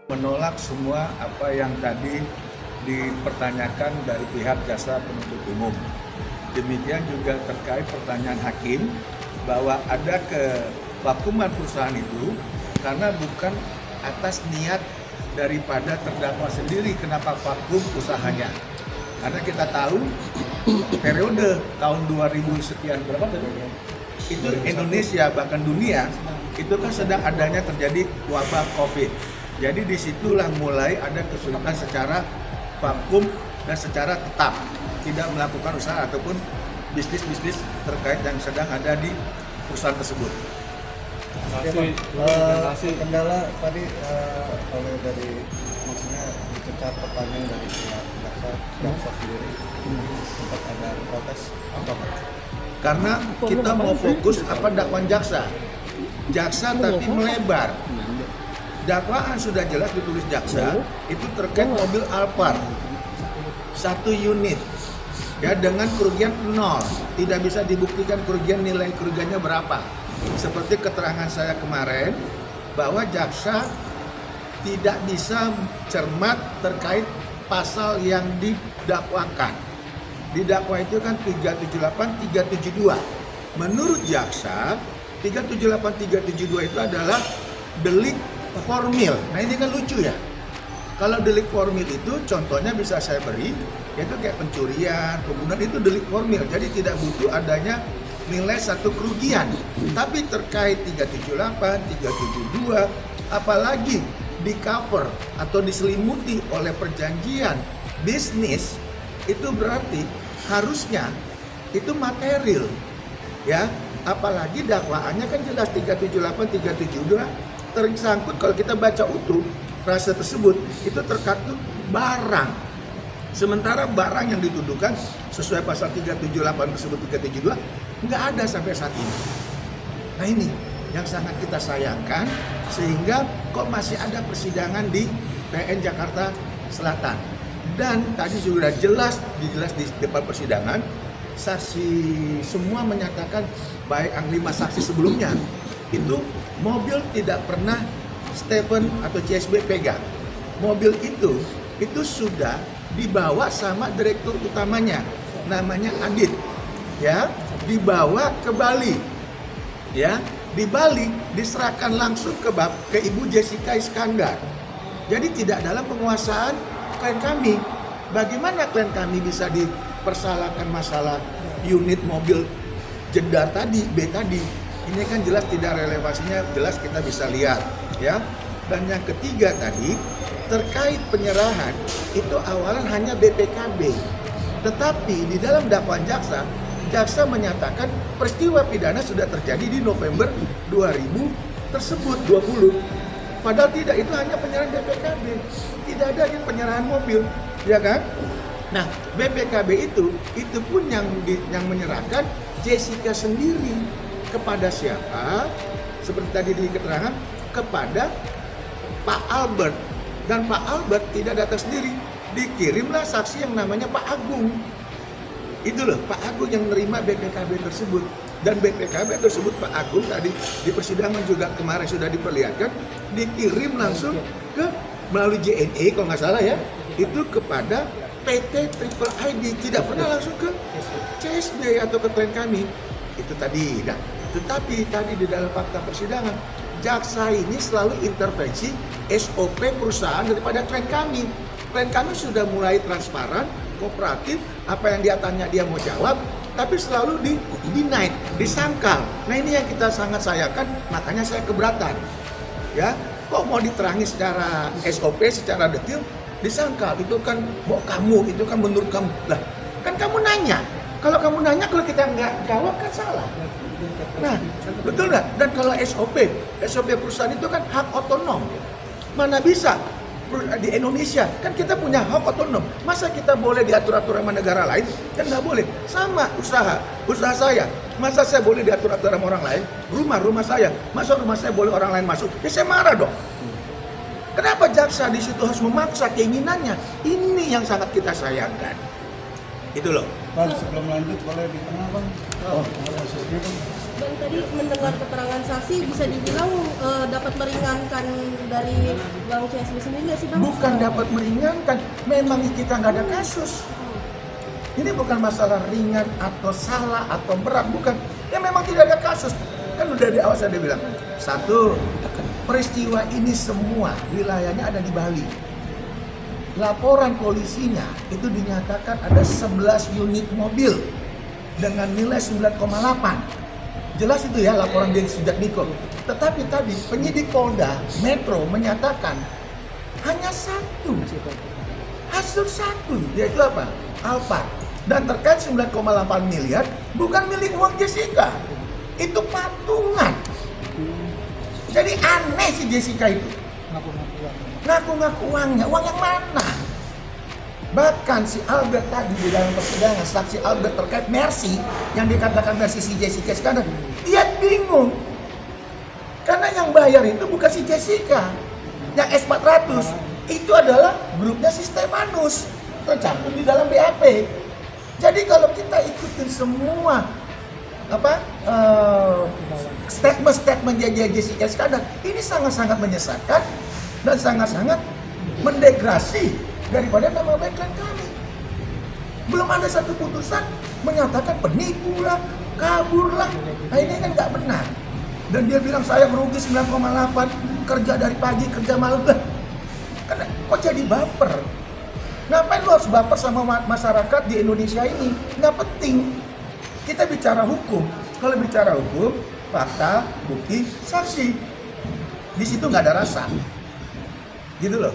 Menolak semua apa yang tadi dipertanyakan dari pihak jaksa penuntut umum. Demikian juga terkait pertanyaan hakim bahwa ada kevakuman perusahaan itu karena bukan atas niat daripada terdakwa sendiri kenapa vakum usahanya. Karena kita tahu periode tahun 2000 sekian berapa itu Indonesia bahkan dunia itu kan sedang adanya terjadi wabah COVID. Jadi disitulah mulai ada kesulitan secara vakum dan secara tetap tidak melakukan usaha ataupun bisnis-bisnis terkait yang sedang ada di perusahaan tersebut. Kendala tadi oleh dari maksudnya dicecar pertanyaan dari pihak jaksa sendiri sempat ada protes apa Pak? Karena kita mau fokus apa dakwaan jaksa tapi melebar. Dakwaan sudah jelas ditulis jaksa itu terkait mobil Alphard 1 unit ya dengan kerugian 0, tidak bisa dibuktikan nilai kerugiannya berapa. Seperti keterangan saya kemarin bahwa jaksa tidak bisa cermat terkait pasal yang didakwakan. Didakwa itu kan 378, 372. Menurut jaksa 378, 372 itu adalah delik formil. Nah ini kan lucu ya. Kalau delik formil itu contohnya bisa saya beri, yaitu kayak pencurian, pembunuhan itu delik formil. Jadi tidak butuh adanya nilai satu kerugian. Tapi terkait 378, 372, apalagi di cover atau diselimuti oleh perjanjian bisnis, itu berarti harusnya itu material. Ya, apalagi dakwaannya kan jelas 378, 372 tersangkut kalau kita baca utuh frase tersebut itu terkait barang. Sementara barang yang dituduhkan sesuai pasal 378 tersebut 372 nggak ada sampai saat ini. Nah ini yang sangat kita sayangkan sehingga kok masih ada persidangan di PN Jakarta Selatan. Dan tadi sudah jelas di depan persidangan saksi semua menyatakan baik 5 saksi sebelumnya itu mobil tidak pernah Stephen atau CSB pegang. Mobil itu sudah dibawa sama direktur utamanya, namanya Adit, ya, dibawa ke Bali, ya, di Bali diserahkan langsung ke Ibu Jessica Iskandar. Jadi tidak dalam penguasaan klien kami. Bagaimana klien kami bisa dipersalahkan masalah unit mobil Jeddah tadi, B tadi? Ini kan jelas tidak relevansinya, jelas kita bisa lihat, ya. Dan yang ketiga tadi terkait penyerahan itu awalan hanya BPKB, tetapi di dalam dakwaan jaksa menyatakan peristiwa pidana sudah terjadi di November 2000 tersebut 20. Padahal tidak, itu hanya penyerahan BPKB, tidak ada penyerahan mobil, ya kan? Nah BPKB itu pun yang menyerahkan Jessica sendiri. Kepada siapa? Seperti tadi di keterangan, kepada Pak Albert. Dan Pak Albert tidak datang sendiri, dikirimlah saksi yang namanya Pak Agung. Itu loh, Pak Agung yang menerima BPKB tersebut. Dan BPKB tersebut Pak Agung tadi di persidangan juga kemarin sudah diperlihatkan, dikirim langsung ke melalui JNE kalau nggak salah ya, itu kepada PT Triple ID, tidak pernah langsung ke CSB atau ke klien kami. Itu tadi. Nah, tetapi tadi di dalam fakta persidangan, jaksa ini selalu intervensi SOP perusahaan daripada klien kami. Klien kami sudah mulai transparan, kooperatif, apa yang dia tanya dia mau jawab, tapi selalu denied, disangkal. Nah ini yang kita sangat sayangkan, makanya saya keberatan. Ya, kok mau diterangi secara SOP, secara detail, disangkal. Itu kan mau kamu, itu kan menurut kamu. Lah, kan kamu nanya. Kalau kamu nanya, kalau kita nggak jawab kan salah. Nah, betul nggak? Dan kalau SOP perusahaan itu kan hak otonom. Mana bisa di Indonesia kan kita punya hak otonom. Masa kita boleh diatur-atur sama negara lain? Kan nggak boleh. Sama usaha saya. Masa saya boleh diatur-atur sama orang lain? Rumah saya. Masa rumah saya boleh orang lain masuk? Ya saya marah dong. Kenapa jaksa di situ harus memaksa keinginannya? Ini yang sangat kita sayangkan. Itu loh. Bang, sebelum lanjut boleh di tengah bang. Khususnya bang. Dan tadi mendengar keterangan saksi bisa dibilang dapat meringankan dari Bang CSB sendiri nggak sih Bang? Bukan dapat meringankan, memang kita nggak ada kasus. Ini bukan masalah ringan atau salah atau berat, bukan. Ya memang tidak ada kasus. Kan udah di awal saya bilang, satu, peristiwa ini semua wilayahnya ada di Bali. Laporan polisinya itu dinyatakan ada 11 unit mobil dengan nilai 9,8. Jelas itu ya laporan dari Sujatmiko. Tetapi tadi penyidik Polda Metro menyatakan hanya satu. Hasil satu, yaitu apa? Alphard. Dan terkait 9,8 miliar bukan milik uang Jessica. Itu patungan. Jadi aneh si Jessica itu. Ngaku-ngaku uangnya. Uang yang mana? Bahkan si Albert tadi di dalam persidangan, saksi Albert terkait Mercy yang dikatakan Mercy si Jessica sekarang, dia bingung karena yang bayar itu bukan si Jessica, yang S400 itu adalah grupnya si Stefanus tercantum di dalam BAP. Jadi kalau kita ikutin semua statement Jessica sekarang, ini sangat-sangat menyesatkan dan sangat-sangat mendegradasi daripada nama baik klien kami. Belum ada satu putusan menyatakan penipu lah, kabur lah. Nah ini kan nggak benar. Dan dia bilang saya merugi 9,8, kerja dari pagi, kerja malam lah. Karena kok jadi baper? Ngapain lu harus baper sama masyarakat di Indonesia ini? Nggak penting. Kita bicara hukum. Kalau bicara hukum, fakta, bukti, saksi. Di situ nggak ada rasa. Gitu loh.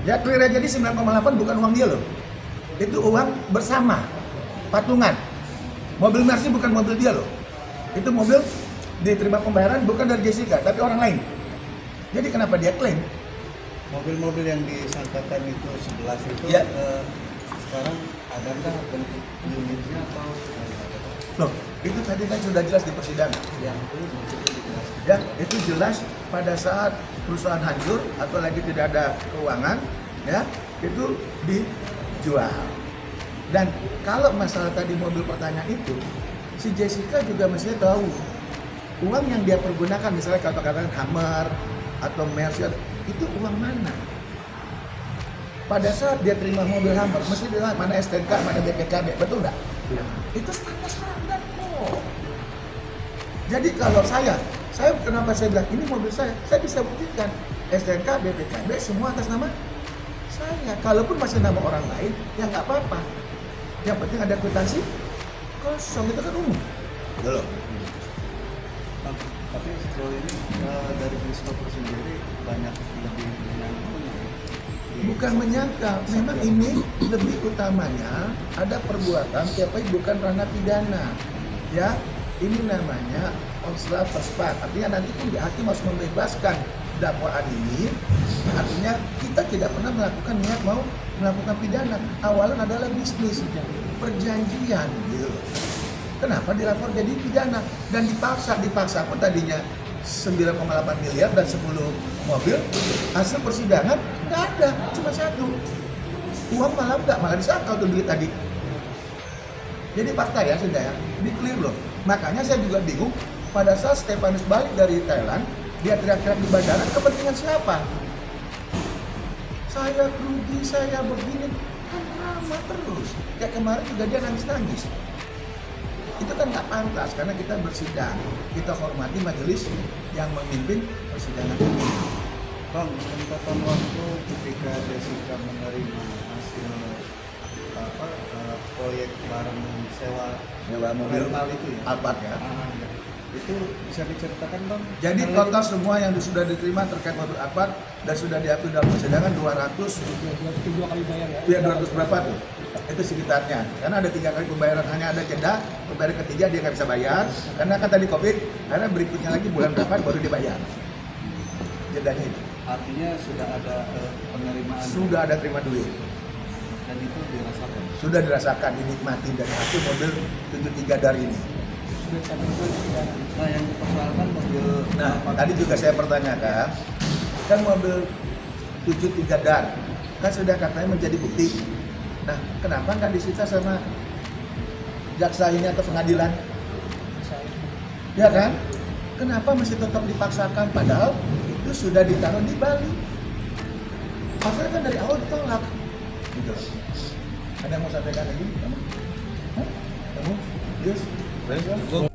Ya clear aja, jadi 9,8 bukan uang dia loh. Itu uang bersama, patungan. Mobil Mercy bukan mobil dia loh. Itu mobil diterima pembayaran bukan dari Jessica, tapi orang lain. Jadi kenapa dia klaim? Mobil-mobil yang disangkakan itu 11 itu ya. Sekarang adakah bentuk unitnya atau? Loh, itu tadi kan sudah jelas di persidangan. Ya, itu jelas pada saat perusahaan hancur atau lagi tidak ada keuangan, ya, itu dijual. Dan kalau masalah tadi mobil pertanyaan itu, si Jessica juga mestinya tahu uang yang dia pergunakan, misalnya katakan Hammer atau Mercy, itu uang mana? Pada saat dia terima mobil Hammer, mesti dia mana STNK, mana BPKB, betul nggak? Ya. Itu standar kok. Jadi kalau saya kenapa saya bilang ini mobil saya bisa buktikan STNK, BPKB semua atas nama saya. Kalaupun masih nama orang lain, ya nggak apa-apa. Yang penting ada kwitansi kosong, itu kan umum. Betul. Tapi sejauh ini dari Christopher sendiri banyak lebih menyangka. Bukan menyangka, memang ini lebih utamanya ada perbuatan tapi bukan ranah pidana. Ya, ini namanya onslah perspat. Artinya nanti pun hakim harus membebaskan dakwaan ini. Artinya kita tidak pernah melakukan niat mau melakukan pidana. Awalan adalah bisnis, perjanjian gitu. Kenapa dilapor jadi pidana dan dipaksa pun tadinya 9,8 miliar dan 10 mobil, hasil persidangan nggak ada, cuma satu. Uang malah disangkal tuh duit tadi. Jadi fakta ya sudah ya, di clear loh. Makanya saya juga bingung pada saat Stefanus balik dari Thailand, dia teriak-teriak di bandara, kepentingan siapa? Saya rugi, saya begini, kan drama terus. Kayak kemarin juga dia nangis-nangis. Itu kan nggak pantas karena kita bersidang, kita hormati majelis yang memimpin persidangan ini. Bang, catatan waktu ketika Jessica menerima hasil proyek barang sewa mobil rental itu ya? Alphard ya. Itu bisa diceritakan Bang? Jadi total semua yang sudah diterima terkait mobil Alphard dan sudah diakui dalam persidangan 200 ya 200 berapa tuh? Itu sekitarnya. Karena ada 3 kali pembayaran, hanya ada jeda, pembayaran ketiga dia nggak bisa bayar. Karena kan tadi COVID, karena berikutnya lagi bulan berapa baru dibayar. Jedanya itu. Artinya sudah ada penerimaan. Sudah ada terima duit. Dan itu dirasakan. Sudah dirasakan, dinikmati dari hasil mobil 73 dari ini. Nah yang dipersoalkan mobil. Nah, tadi juga saya pertanyakan, kan mobil 73 dar, kan sudah katanya menjadi bukti. Nah, kenapa nggak disita sama jaksa ini atau pengadilan? Ya kan? Kenapa masih tetap dipaksakan? Padahal itu sudah ditaruh di Bali. Maksudnya kan dari awal ditolak. Gitu. Ada yang mau sampaikan lagi? Kamu? Kamu? Yes?